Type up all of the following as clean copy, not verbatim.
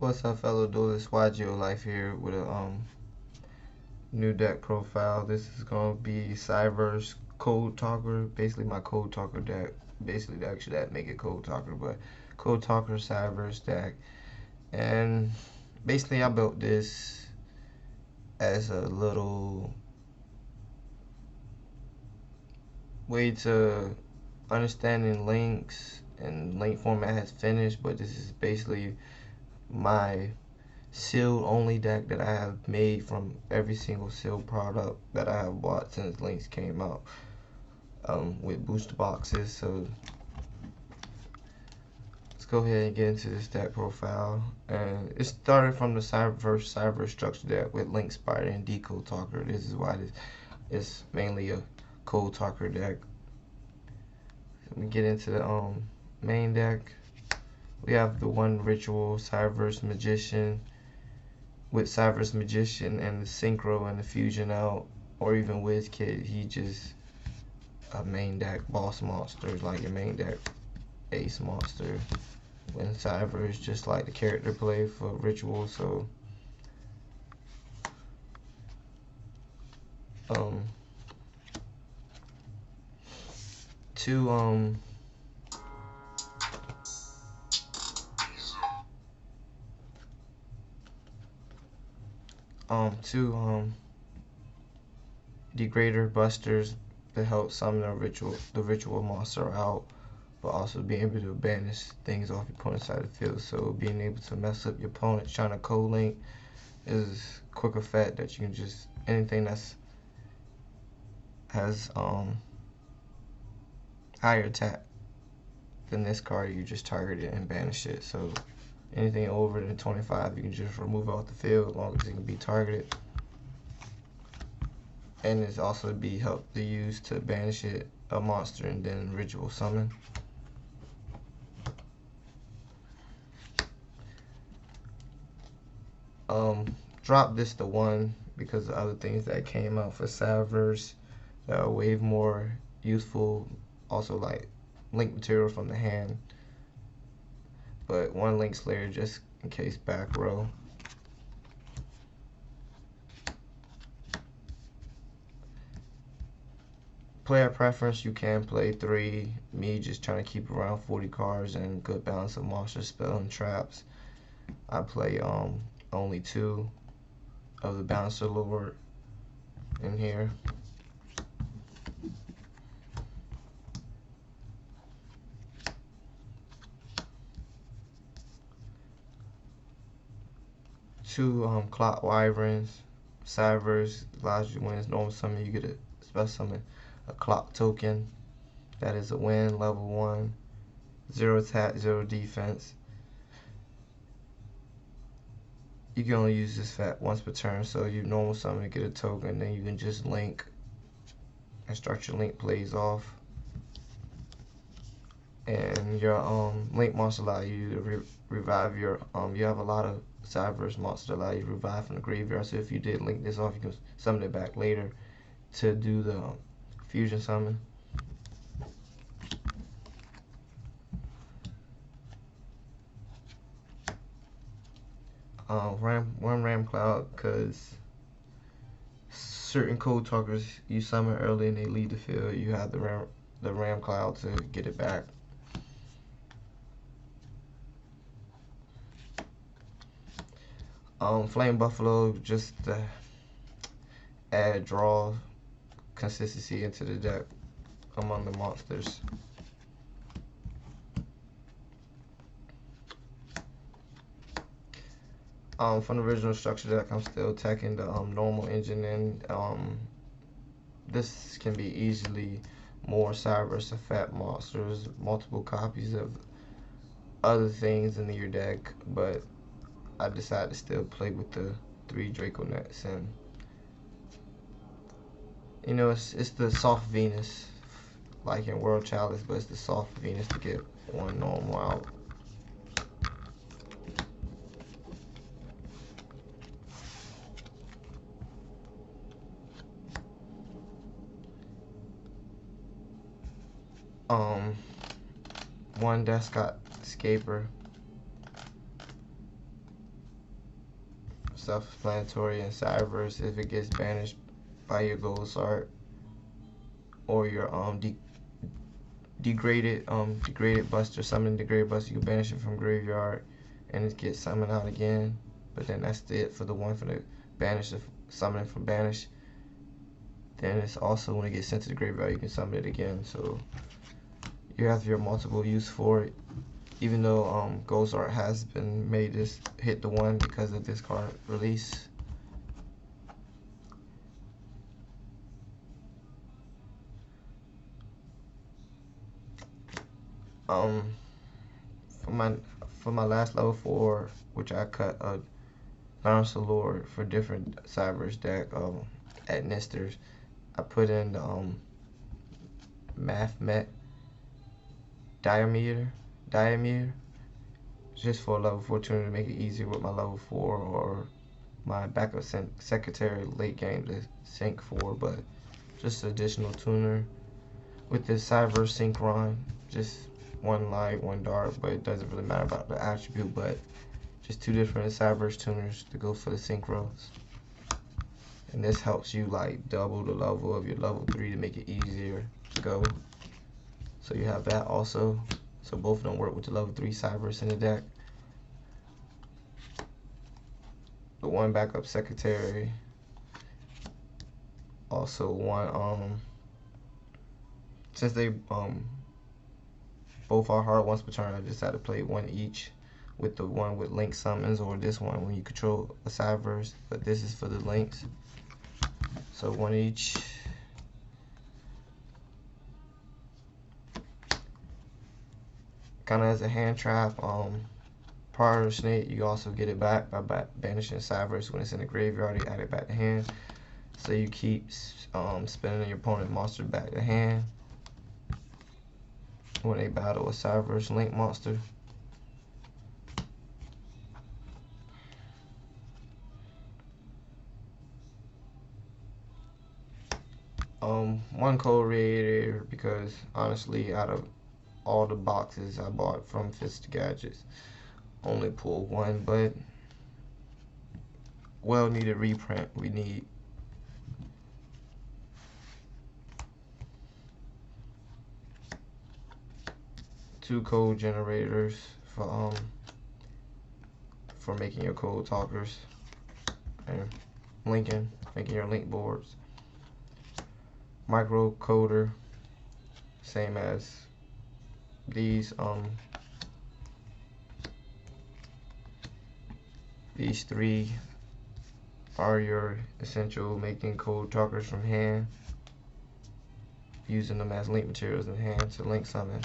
What's up, fellow duelists? Y.G.O-LYFE here with a new deck profile. This is gonna be cyverse code talker, basically my code talker deck. Basically, the extra that make it code talker, but code talker cyverse deck. And basically, I built this as a little way to understanding links, and link format has finished, but this is basically my sealed only deck that I have made from every single sealed product that I have bought since links came out, with booster boxes. So let's go ahead and get into this deck profile. And it started from the cyverse structure deck with link spider and decode talker. This is why this is mainly a code talker deck. Let me get into the main deck. We have the one ritual cyverse magician with cyverse magician and the synchro and the fusion out, or even WizKid. He just a main deck boss monster, like your main deck ace monster. When cyverse just like the character play for ritual. So two degrader busters to help summon the ritual monster out, but also being able to banish things off your opponent's side of the field. So being able to mess up your opponent trying to co-link is quick effect that you can just anything that's has higher attack than this card, you just target it and banish it. So anything over than 25 you can just remove off the field as long as it can be targeted. And it's also be helped to use to banish it a monster and then ritual summon. Drop this to 1 because the other things that came out for cyverse that are way more useful, also like link material from the hand, but 1 link slayer just in case back row. Player preference, you can play 3. Me just trying to keep around 40 cards and good balance of monster spell and traps. I play only 2 of the Bouncer Lord in here. Two Clock Wyverns. Cyverse allows you to win as normal summon. You get a special summon, a clock token. That is a win, level 1. 0 attack, 0 defense. You can only use this fact once per turn, so you normal summon to get a token, then you can just link and start your link plays off. And your link monster allow you to revive your you have a lot of cyverse monsters that allow you to revive from the graveyard. So if you did link this off, you can summon it back later to do the fusion summon. One Ram Cloud, because certain code talkers you summon early and they leave the field, you have the Ram Cloud to get it back. Flame Buffalo, just to add draw consistency into the deck among the monsters. From the original structure deck, I'm still taking the normal engine in. This can be easily more cyverse effect monsters, multiple copies of other things in your deck, but I decided to still play with the 3 Draco Nets. And you know, it's the soft Venus like in World Chalice, but it's the soft Venus to get 1 normal out. One Descot Escaper. self-explanatory, and cyverse if it gets banished by your gold art or your degraded buster, summon degraded buster. You can banish it from graveyard and it gets summoned out again. But then that's it for the one for the banish, summoning from banish. Then it's also when it gets sent to the graveyard, you can summon it again. So you have your multiple use for it. Even though Ghost Art has been made this hit the one because of this card release. For my last level 4, which I cut a Bounce Lord for different cyverse deck at Nisters, I put in the Mathmet Diameter just for a level 4 tuner to make it easier with my level 4 or my backup secretary late game to sync for, but just additional tuner with this cyverse synchron, just one light, one dark, but it doesn't really matter about the attribute, but just 2 different cyverse tuners to go for the synchros. And this helps you like double the level of your level 3 to make it easier to go. So you have that also. So both of them work with the level 3 cyverse in the deck. The one backup secretary. Also one since they both are hard once per turn, I just had to play one each with the one with link summons, or this one when you control a cyverse, but this is for the links. So one each. Kind of as a hand trap. Prior to Snake, you also get it back by banishing cyverse when it's in the graveyard. You add it back to hand, so you keep spinning your opponent monster back to hand when they battle a cyverse link monster. One code radiator, because honestly, out of all the boxes I bought from Fist Gadgets, only pulled one, but well needed reprint. We need two code generators for making your code talkers and making your link boards. Micro coder, same as these 3 are your essential making code talkers from hand, using them as link materials in hand to link summon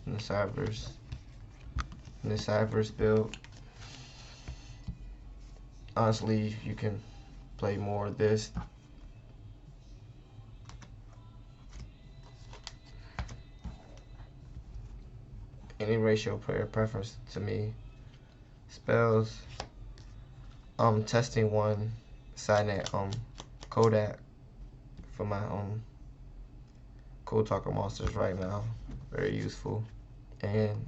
in the cyverse. In the cyverse build, honestly, you can play more of this. Any ratio player preference to me. Spells. Testing one Cynet Kodak for my code talker monsters right now. Very useful. And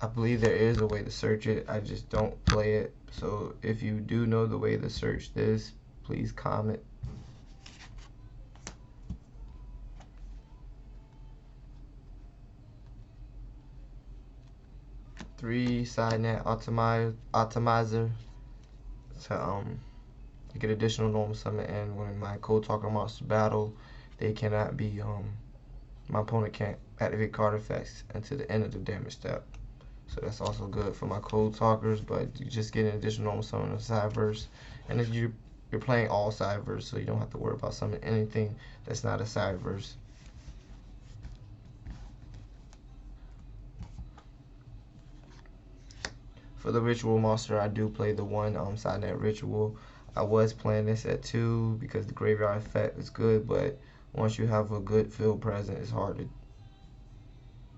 I believe there is a way to search it. I just don't play it. So if you do know the way to search this, please comment. Three Cynet optimizer to get additional normal summon, and when my code talker monster battle, they cannot be my opponent can't activate card effects until the end of the damage step. So that's also good for my code talkers, but you just get an additional normal summon of cyverse, and if you're playing all cyverse, so you don't have to worry about summoning anything that's not a cyverse. For the ritual monster, I do play the one Cynet ritual. I was playing this at 2 because the graveyard effect is good, but once you have a good field presence, it's hard to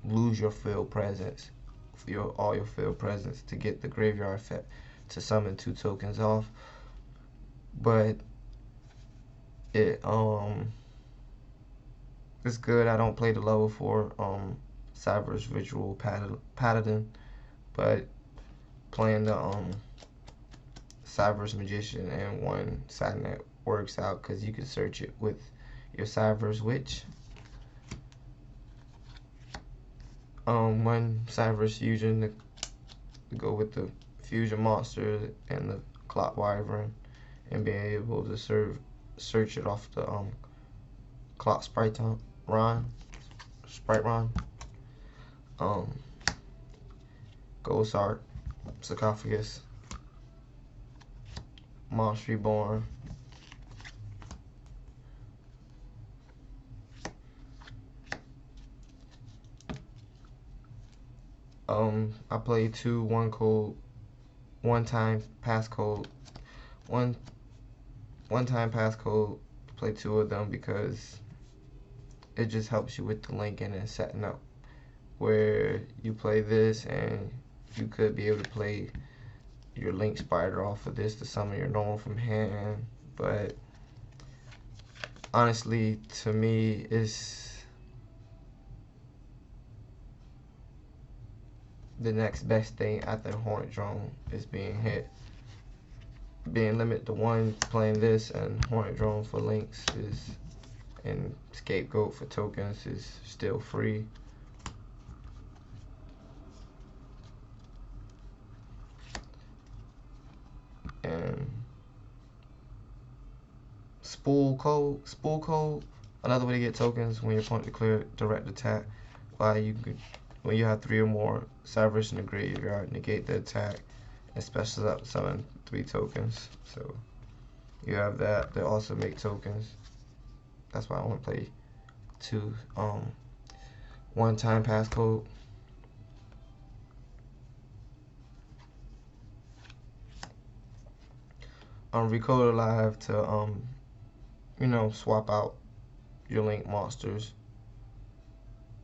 lose your field presence, all your field presence, to get the graveyard effect to summon 2 tokens off. But it's good. I don't play the level 4 cyverse ritual paladin, but playing the cyverse magician and one side net works out because you can search it with your cyverse witch. One cyverse fusion to go with the fusion monster and the clock wyvern, and being able to search it off the clock sprite run. Ghost art, sarcophagus, monster reborn, I played two one time passcode play two of them because it just helps you with the linking and setting up where you play this, and you could be able to play your link spider off of this to summon your normal from hand. But honestly, to me, it's the next best thing after Hornet Drone is being hit. Being limited to one, playing this and Hornet Drone for links is, and Scapegoat for tokens is still free. And spool code, another way to get tokens when your opponent declares direct attack. When you have 3 or more cyverse in the graveyard, negate the attack and special up summon 3 tokens. So you have that. They also make tokens. That's why I want to play 2 one-time passcode. Y.G.O-LYFE to swap out your link monsters,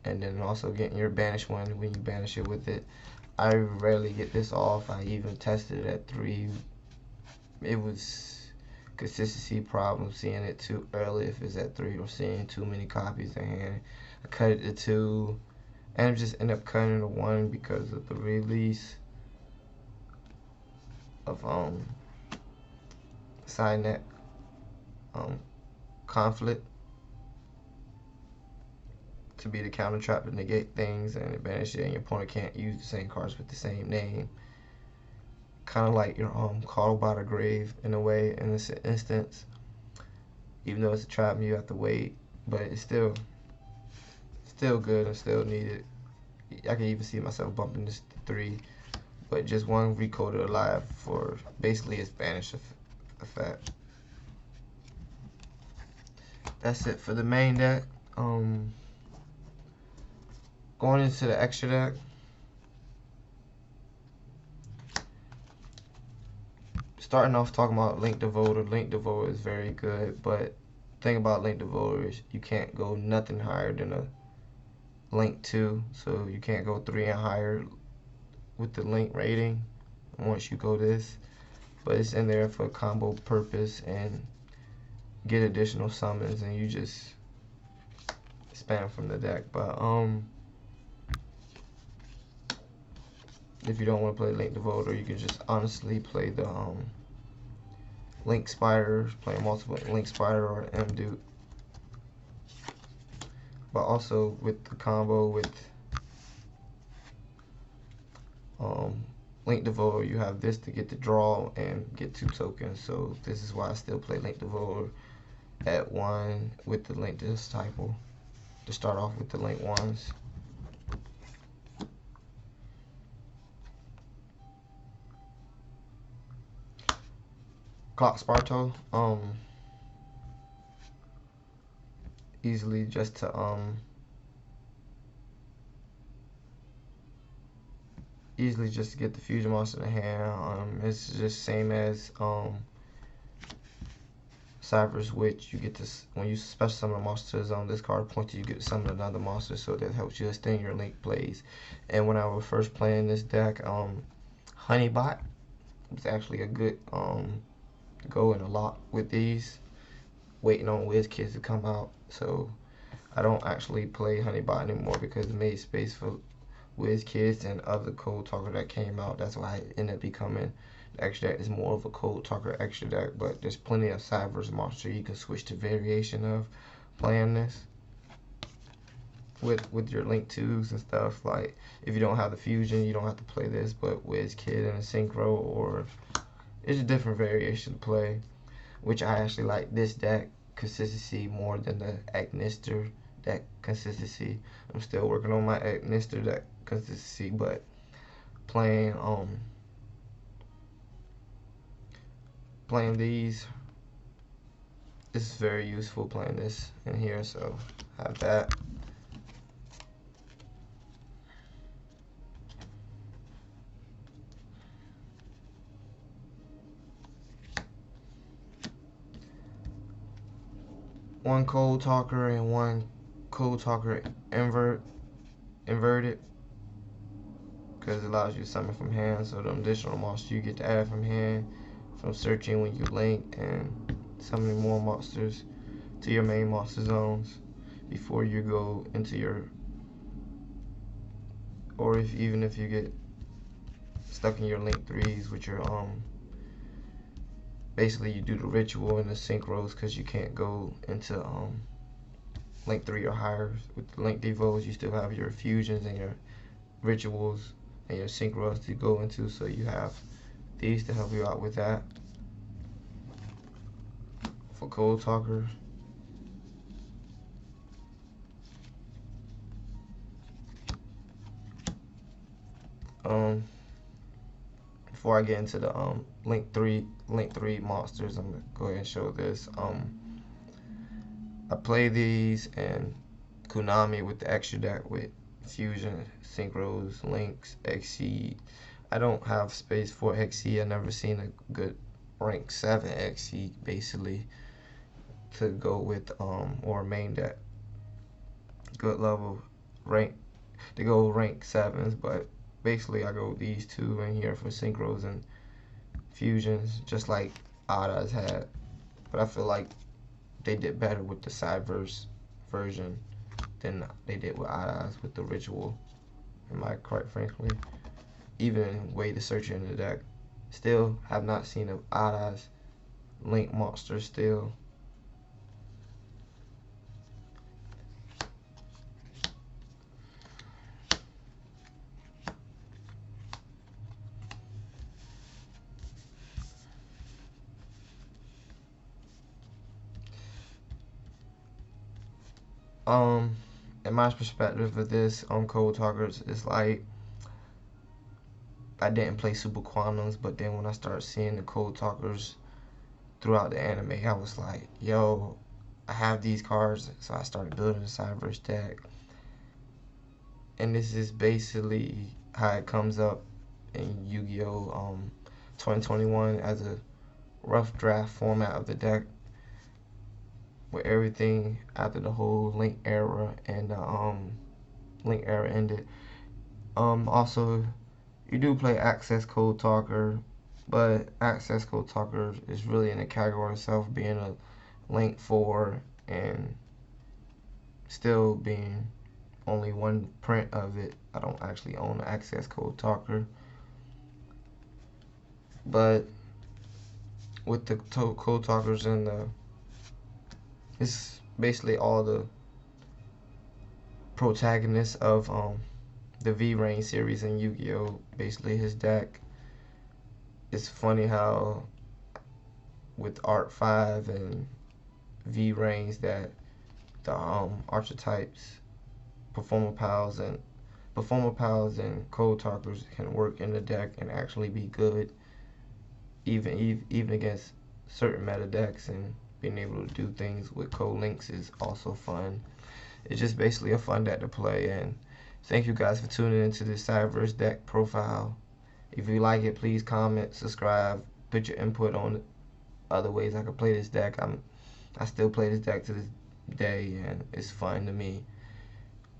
and then also getting your banished one when you banish it with it. I rarely get this off. I even tested it at 3. It was consistency problem, seeing it too early if it's at 3 or seeing too many copies in hand. I cut it to 2 and I just end up cutting it to 1 because of the release of side net conflict to be the counter trap to negate things, and it banishes it, and your opponent can't use the same cards with the same name. Kind of like your Call by the Grave in a way in this instance. Even though it's a trap, you have to wait, but it's still good and still needed. I can even see myself bumping this to 3, but just one Y.G.O-LYFE for basically its banish effect. That's it for the main deck. Going into the extra deck, starting off talking about Link Devoter. Link Devoter is very good, but the thing about Link Devoter is you can't go nothing higher than a Link 2, so you can't go 3 and higher with the Link rating once you go this, but it's in there for combo purpose and get additional summons, and you just spam from the deck. But if you don't want to play Link Devoter, you can just honestly play the Link Spider, play multiple Link Spider or M-Duke. But also with the combo with Link Devoter, you have this to get the draw and get 2 tokens. So this is why I still play Link Devoter at 1 with the Link Disciple to start off with the Link 1s. Clock Sparto, easily just to get the fusion monster in the hand. It's just same as cyverse witch. You get this when you special summon monsters on this card pointer, you get to summon another monster, so that helps you extend your link plays. And when I was first playing this deck, Honeybot was actually a good going a lot with these, waiting on WizKids to come out. So I don't actually play Honeybot anymore because it made space for WizKids and other code talker that came out. That's why it ended up becoming the extra deck is more of a code talker extra deck, but there's plenty of cyverse monsters you can switch to variation of playing this with your link 2s and stuff. Like if you don't have the fusion, you don't have to play this, but WizKid and a synchro, or it's a different variation to play, which I actually like this deck consistency more than the Agnister deck consistency. I'm still working on my Agnister deck consistency, but playing these, this is very useful playing this in here, so have that. One code talker and one code talker inverted, because it allows you to summon from hand, so the additional monsters you get to add from hand from searching when you link and summoning more monsters to your main monster zones before you go into your, or even if you get stuck in your link 3s, which are basically you do the ritual and the synchros, because you can't go into link 3 or higher. With the link devos, you still have your fusions and your rituals and your synchros to go into, so you have these to help you out with that. For code talkers, before I get into the link 3 monsters, I'm gonna go ahead and show this. I play these and Konami with the extra deck with fusion, synchros, links, XC. I don't have space for XC. I've never seen a good rank 7 XC basically to go with or main deck. Good level rank to go rank 7s, but basically I go with these two in here for synchros and fusions, just like Odd Eyes had. But I feel like they did better with the cyverse version than they did with Odd Eyes with the ritual, quite frankly. Even way to search in the deck. Still have not seen an Odd Eyes link monster still. In my perspective of this code talkers, is like I didn't play Super Quantums, but then when I started seeing the code talkers throughout the anime, I was like, yo, I have these cards, so I started building a cyverse deck. And this is basically how it comes up in Yu-Gi-Oh! 2021 as a rough draft format of the deck, with everything after the whole Link era and the Link era ended. Also, you do play Access Code Talker, but Access Code Talker is really in the category itself, being a Link 4 and still being only one print of it. I don't actually own the Access Code Talker, but with the code talkers and it's basically all the protagonists of the V-Rain series in Yu-Gi-Oh! Basically his deck. It's funny how with Art 5 and V-Rains that the archetypes, Performer Pals and Code Talkers can work in the deck and actually be good, even against certain meta decks, and being able to do things with code links is also fun. It's just basically a fun deck to play, and thank you guys for tuning into this cyverse deck profile. If you like it, please comment, subscribe, put your input on other ways I could play this deck. I still play this deck to this day, and it's fun to me.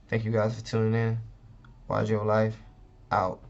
Thank you guys for tuning in. Y.G.O-LYFE out.